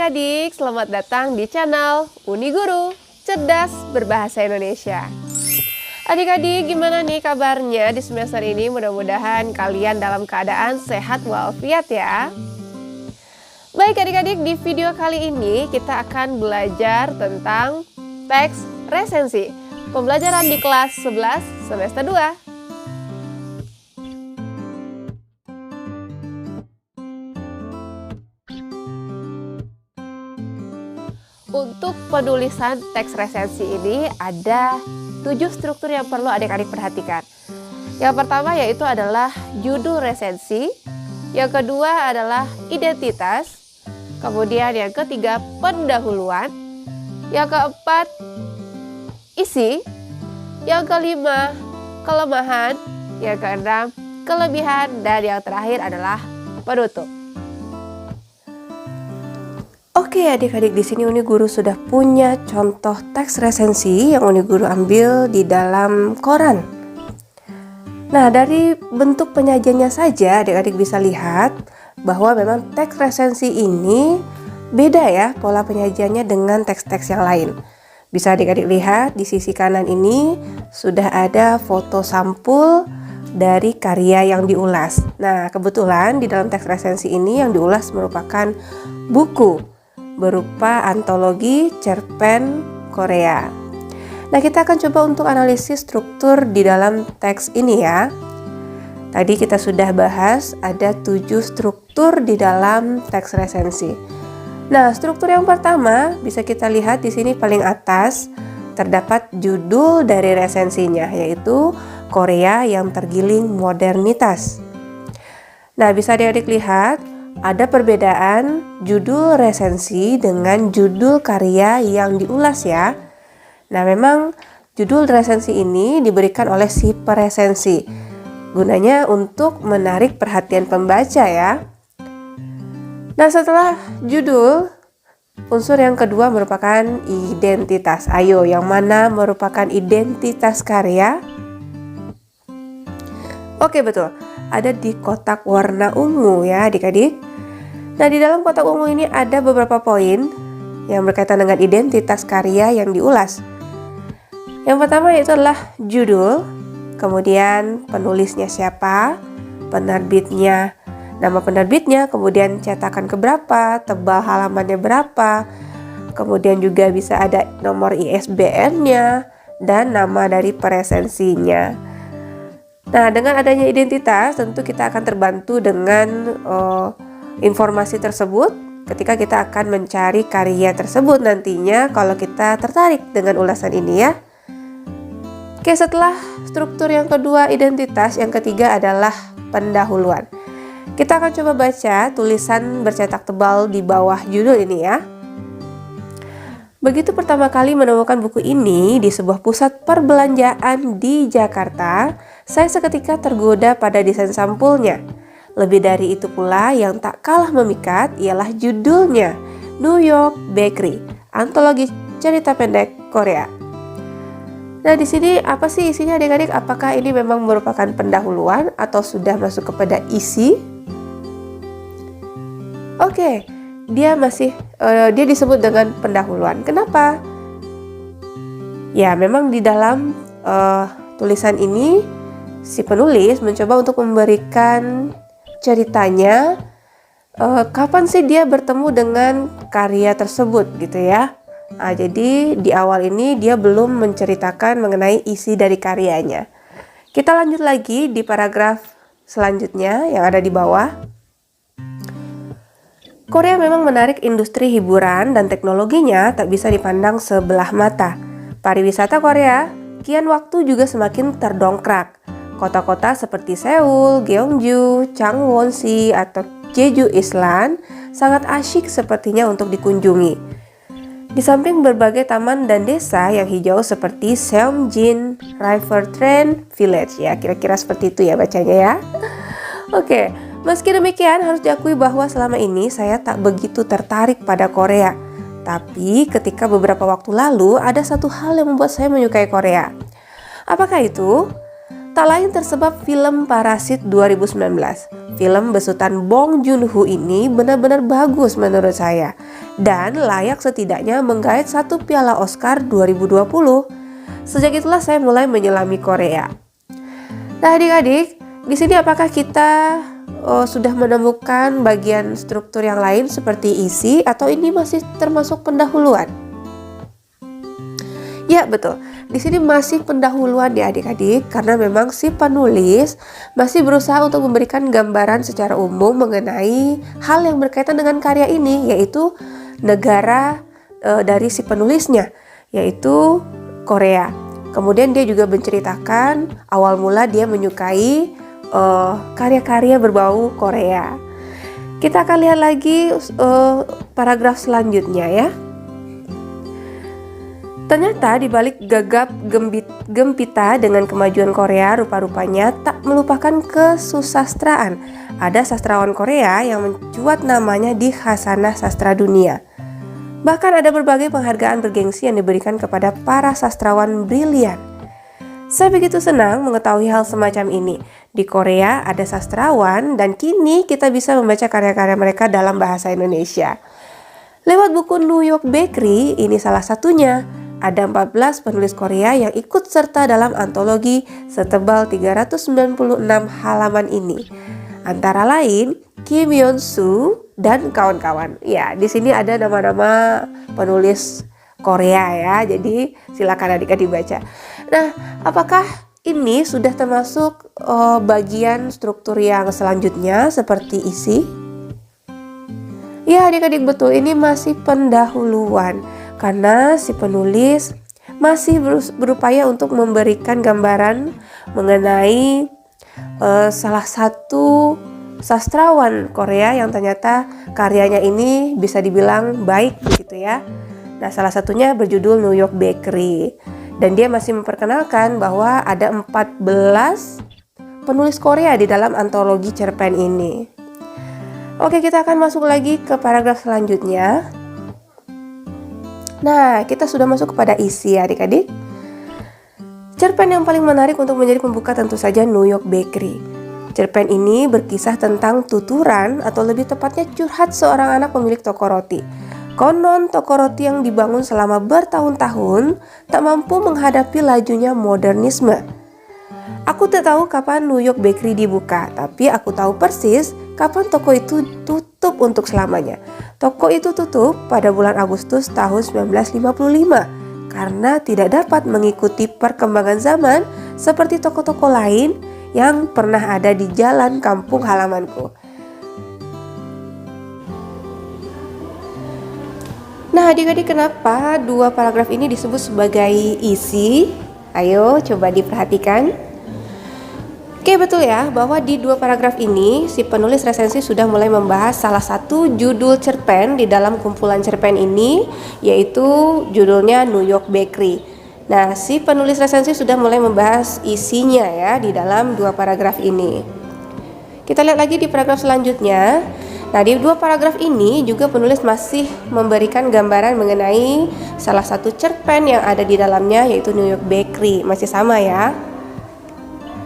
adik-adik, selamat datang di channel Uniguru, cerdas berbahasa Indonesia. Adik-adik, gimana nih kabarnya di semester ini? Mudah-mudahan kalian dalam keadaan sehat walafiat ya. Baik adik-adik, di video kali ini kita akan belajar tentang teks resensi. Pembelajaran di kelas 11 semester 2. Untuk penulisan teks resensi ini ada 7 struktur yang perlu adik-adik perhatikan. Yang pertama yaitu adalah judul resensi, yang kedua adalah identitas, kemudian yang ketiga pendahuluan, yang keempat isi, yang kelima kelemahan, yang keenam kelebihan, dan yang terakhir adalah penutup. Oke adik-adik, di sini Uniguru sudah punya contoh teks resensi yang Uniguru ambil di dalam koran. Nah, dari bentuk penyajiannya saja adik-adik bisa lihat bahwa memang teks resensi ini beda ya pola penyajiannya dengan teks-teks yang lain. Bisa adik-adik lihat di sisi kanan ini sudah ada foto sampul dari karya yang diulas. Nah, kebetulan di dalam teks resensi ini yang diulas merupakan buku berupa antologi cerpen Korea. Nah, kita akan coba untuk analisis struktur di dalam teks ini ya. Tadi kita sudah bahas ada 7 struktur di dalam teks resensi. Nah, struktur yang pertama bisa kita lihat di sini paling atas terdapat judul dari resensinya, yaitu Korea yang Tergiling Modernitas. Nah, bisa adik-adik lihat ada perbedaan judul resensi dengan judul karya yang diulas ya. Nah, memang judul resensi ini diberikan oleh si peresensi, gunanya untuk menarik perhatian pembaca ya. Nah, setelah judul, unsur yang kedua merupakan identitas. Ayo, yang mana merupakan identitas karya? Oke, betul. Ada di kotak warna ungu ya adik-adik. Nah, di dalam kotak ungu ini ada beberapa poin yang berkaitan dengan identitas karya yang diulas. Yang pertama yaitu adalah judul, kemudian penulisnya siapa, penerbitnya, nama penerbitnya, kemudian cetakan keberapa, tebal halamannya berapa, kemudian juga bisa ada nomor ISBN-nya, dan nama dari peresensinya. Nah, dengan adanya identitas tentu kita akan terbantu dengan informasi tersebut ketika kita akan mencari karya tersebut nantinya kalau kita tertarik dengan ulasan ini ya. Oke, setelah struktur yang kedua identitas, yang ketiga adalah pendahuluan. Kita akan coba baca tulisan bercetak tebal di bawah judul ini ya. Begitu pertama kali menemukan buku ini di sebuah pusat perbelanjaan di Jakarta, saya seketika tergoda pada desain sampulnya. Lebih dari itu pula yang tak kalah memikat ialah judulnya, New York Bakery, antologi cerita pendek Korea. Nah, di sini apa sih isinya adik-adik? Apakah ini memang merupakan pendahuluan atau sudah masuk kepada isi? Oke, dia disebut dengan pendahuluan. Kenapa? Ya, memang di dalam tulisan ini si penulis mencoba untuk memberikan ceritanya kapan sih dia bertemu dengan karya tersebut gitu ya. Nah, jadi di awal ini dia belum menceritakan mengenai isi dari karyanya. Kita lanjut lagi di paragraf selanjutnya yang ada di bawah. Korea memang menarik industri hiburan dan teknologinya tak bisa dipandang sebelah mata. Pariwisata Korea kian waktu juga semakin terdongkrak. Kota-kota seperti Seoul, Gyeongju, Changwon-si, atau Jeju Island sangat asyik sepertinya untuk dikunjungi. Di samping berbagai taman dan desa yang hijau seperti Seomjin River Train Village, ya kira-kira seperti itu ya bacanya ya. Oke, meski demikian harus diakui bahwa selama ini saya tak begitu tertarik pada Korea. Tapi ketika beberapa waktu lalu ada satu hal yang membuat saya menyukai Korea. Apakah itu? Tak lain tersebab film Parasit 2019. Film besutan Bong Joon-ho ini benar-benar bagus menurut saya. dan layak setidaknya menggait 1 piala Oscar 2020. Sejak itulah saya mulai menyelami Korea. Nah adik-adik, di sini apakah kita sudah menemukan bagian struktur yang lain seperti isi atau ini masih termasuk pendahuluan? Ya betul, di sini masih pendahuluan ya adik-adik, karena memang si penulis masih berusaha untuk memberikan gambaran secara umum mengenai hal yang berkaitan dengan karya ini, yaitu negara dari si penulisnya, yaitu Korea. Kemudian dia juga menceritakan awal mula dia menyukai karya-karya berbau Korea. Kita akan lihat lagi paragraf selanjutnya ya. Ternyata di balik gagap gempita dengan kemajuan Korea, rupa-rupanya tak melupakan kesusastraan. Ada sastrawan Korea yang mencuat namanya di khasanah sastra dunia. Bahkan ada berbagai penghargaan bergengsi yang diberikan kepada para sastrawan brilian. Saya begitu senang mengetahui hal semacam ini. Di Korea ada sastrawan dan kini kita bisa membaca karya-karya mereka dalam bahasa Indonesia. Lewat buku New York Bakery, ini salah satunya. Ada 14 penulis Korea yang ikut serta dalam antologi setebal 396 halaman ini. Antara lain Kim Yeon-soo dan kawan-kawan. Ya, di sini ada nama-nama penulis Korea ya. Jadi silakan adik-adik baca. Nah, apakah ini sudah termasuk bagian struktur yang selanjutnya seperti isi? Ya adik-adik betul, ini masih pendahuluan. Karena si penulis masih berupaya untuk memberikan gambaran mengenai salah satu sastrawan Korea yang ternyata karyanya ini bisa dibilang baik begitu ya. Nah salah satunya berjudul New York Bakery. Dan dia masih memperkenalkan bahwa ada 14 penulis Korea di dalam antologi cerpen ini. Oke, kita akan masuk lagi ke paragraf selanjutnya. Nah, kita sudah masuk kepada isi adik-adik. Cerpen yang paling menarik untuk menjadi pembuka tentu saja New York Bakery. Cerpen ini berkisah tentang tuturan atau lebih tepatnya curhat seorang anak pemilik toko roti. Konon toko roti yang dibangun selama bertahun-tahun tak mampu menghadapi lajunya modernisme. Aku tak tahu kapan New York Bakery dibuka, tapi aku tahu persis kapan toko itu tutup untuk selamanya. Toko itu tutup pada bulan Agustus tahun 1955 karena tidak dapat mengikuti perkembangan zaman seperti toko-toko lain yang pernah ada di jalan kampung halamanku. Nah adik-adik, kenapa dua paragraf ini disebut sebagai isi? Ayo coba diperhatikan. Oke, betul ya, bahwa di dua paragraf ini si penulis resensi sudah mulai membahas salah satu judul cerpen di dalam kumpulan cerpen ini, yaitu judulnya New York Bakery. Nah, si penulis resensi sudah mulai membahas isinya ya di dalam dua paragraf ini. Kita lihat lagi di paragraf selanjutnya. Nah, di dua paragraf ini juga penulis masih memberikan gambaran mengenai salah satu cerpen yang ada di dalamnya, yaitu New York Bakery. Masih sama ya.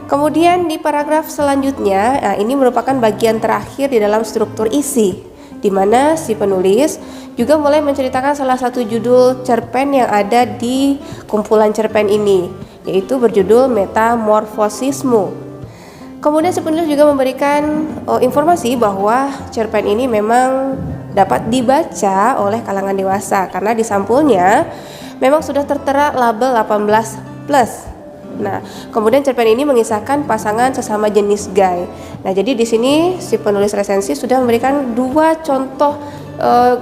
Kemudian di paragraf selanjutnya, nah ini merupakan bagian terakhir di dalam struktur isi, di mana si penulis juga mulai menceritakan salah satu judul cerpen yang ada di kumpulan cerpen ini, yaitu berjudul Metamorfosisme. Kemudian si penulis juga memberikan informasi bahwa cerpen ini memang dapat dibaca oleh kalangan dewasa karena di sampulnya memang sudah tertera label 18+. Nah, kemudian cerpen ini mengisahkan pasangan sesama jenis gay. Nah, jadi di sini si penulis resensi sudah memberikan dua contoh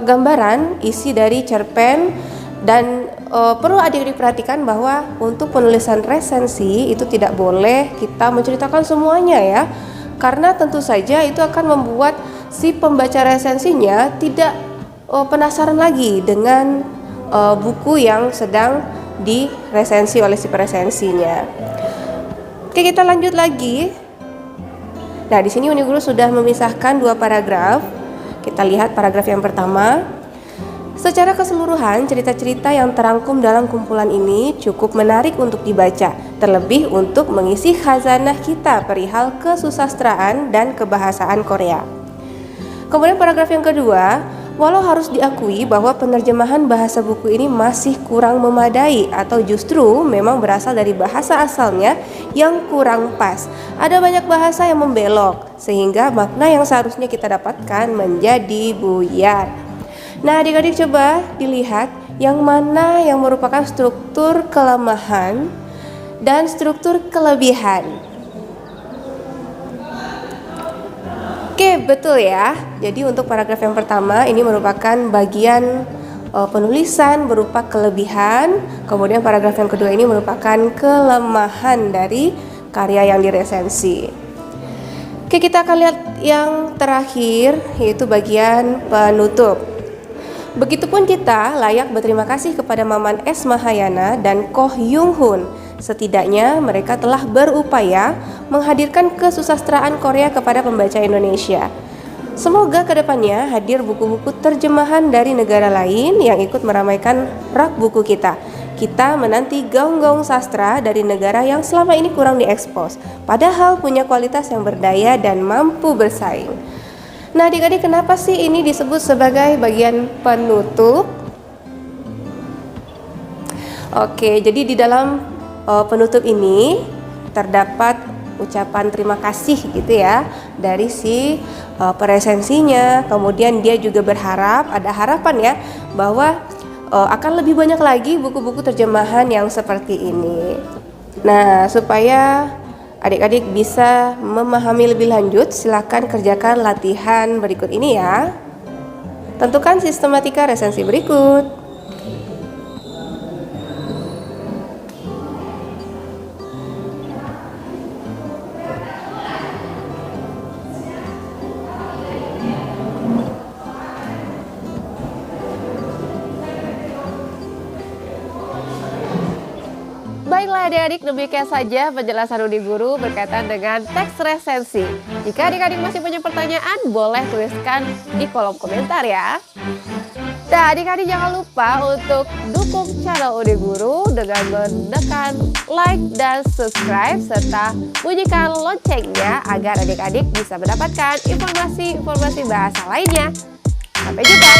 gambaran isi dari cerpen dan perlu adik-adik perhatikan bahwa untuk penulisan resensi itu tidak boleh kita menceritakan semuanya ya. Karena tentu saja itu akan membuat si pembaca resensinya tidak penasaran lagi dengan buku yang sedang diresensi oleh si peresensinya. Oke, kita lanjut lagi. Nah, di sini Uni Guru sudah memisahkan dua paragraf. Kita lihat paragraf yang pertama. Secara keseluruhan, cerita-cerita yang terangkum dalam kumpulan ini cukup menarik untuk dibaca, terlebih untuk mengisi khazanah kita perihal kesusastraan dan kebahasaan Korea. Kemudian paragraf yang kedua, Walau harus diakui bahwa penerjemahan bahasa buku ini masih kurang memadai atau justru memang berasal dari bahasa asalnya yang kurang pas. Ada banyak bahasa yang membelok sehingga makna yang seharusnya kita dapatkan menjadi buyar. Nah, adik-adik coba dilihat yang mana yang merupakan struktur kelemahan dan struktur kelebihan. Oke, betul ya. Jadi untuk paragraf yang pertama ini merupakan bagian penulisan berupa kelebihan. Kemudian paragraf yang kedua ini merupakan kelemahan dari karya yang diresensi. Oke, kita akan lihat yang terakhir, yaitu bagian penutup. Begitupun kita layak berterima kasih kepada Maman S. Mahayana dan Koh Yung Hoon. Setidaknya mereka telah berupaya menghadirkan kesusastraan Korea kepada pembaca Indonesia. Semoga kedepannya hadir buku-buku terjemahan dari negara lain yang ikut meramaikan rak buku kita. Kita menanti gaung-gaung sastra dari negara yang selama ini kurang diekspos, padahal punya kualitas yang berdaya dan mampu bersaing. Nah, adik-adik, kenapa sih ini disebut sebagai bagian penutup? Oke, jadi di dalam penutup ini terdapat ucapan terima kasih gitu ya dari si peresensinya. Kemudian dia juga berharap, ada harapan ya, bahwa akan lebih banyak lagi buku-buku terjemahan yang seperti ini. Nah, supaya adik-adik bisa memahami lebih lanjut, silakan kerjakan latihan berikut ini ya. Tentukan sistematika resensi berikut. Baiklah adik-adik, demikian saja penjelasan Uni Guru berkaitan dengan teks resensi. Jika adik-adik masih punya pertanyaan, boleh tuliskan di kolom komentar ya. Nah, adik-adik jangan lupa untuk dukung channel Uni Guru dengan menekan like dan subscribe serta bunyikan loncengnya agar adik-adik bisa mendapatkan informasi-informasi bahasa lainnya. Sampai jumpa!